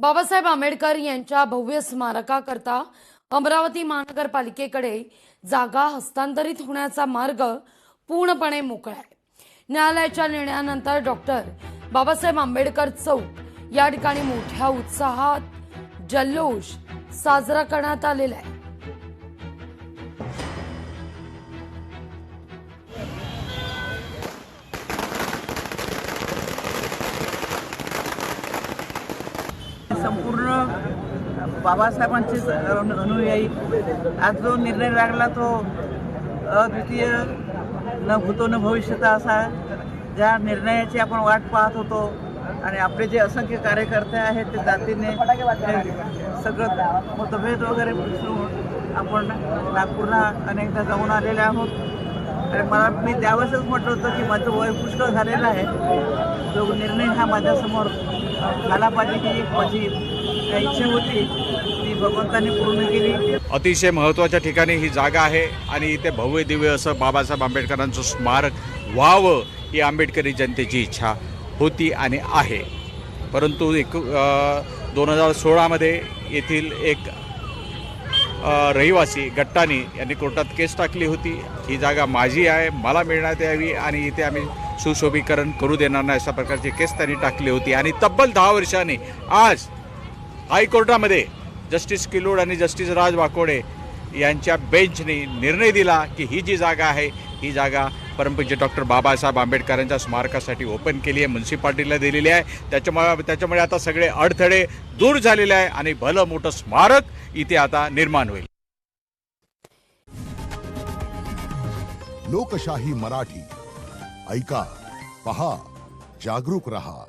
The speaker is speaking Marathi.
बाबासाहेब आंबेडकर यांच्या भव्य स्मारकाकरता अमरावती महानगरपालिकेकडे जागा हस्तांतरित होण्याचा मार्ग पूर्णपणे मोकळा आहे। न्यायालयाच्या निर्णयानंतर डॉक्टर बाबासाहेब आंबेडकर चौक या ठिकाणी मोठ्या उत्साहात जल्लोष साजरा करण्यात आलेला आहे। संपूर्ण बाबासाहेबांचे अनुयायी आज जो निर्णय लागला तो अद्वितीय न भूतो न भविष्यता असा, ज्या निर्णयाची आपण वाट पाहत होतो आणि आपले जे असंख्य कार्यकर्ते आहेत ते जातीने सगळं मतभेद वगैरे विसरून आपण नागपूरला अनेकदा जाऊन आलेले आहोत। आणि मी त्यावेळेसच म्हटलं होतं की माझं वय पुष्कळ झालेलं आहे, जो निर्णय हा माझ्यासमोर झाला पाहिजे ही माझी इच्छा होती, ती भगवंतांनी पूर्ण केली। अतिशय महत्त्वाच्या ठिकाणी ही जागा आहे आणि इथे भव्य दिव्य असं बाबासाहेब आंबेडकरांचं स्मारक व्हावं ही आंबेडकरी जनतेची इच्छा होती आणि आहे। परंतु 2016 येथील एक रहिवासी गट्टानी यांनी कोर्टात केस टाकली होती, ही जागा माझी आहे, मला मिळण्यात यावी आणि इथे आम्ही सुशोभीकरण करू देणार नाही अशा प्रकारची केस त्यांनी टाकली होती। आणि तब्बल 10 वर्षांनी आज हायकोर्टामध्ये जस्टिस किलोड आणि जस्टिस राज वाकोडे यांच्या बेंचने निर्णय दिला की ही जी जागा आहे ही जागा परमपूज्य डॉक्टर बाबासाहेब आंबेडकरांच्या स्मारकासाठी ओपन केली आहे, म्युन्सिपाल्टीला दिलेली आहे। त्याच्यामुळे आता सगळे अडथळे दूर झालेले आहे आणि भलं मोठं स्मारक इथे आता निर्माण होईल। लोकशाही मराठी ऐका, पहा, जागरूक रहा।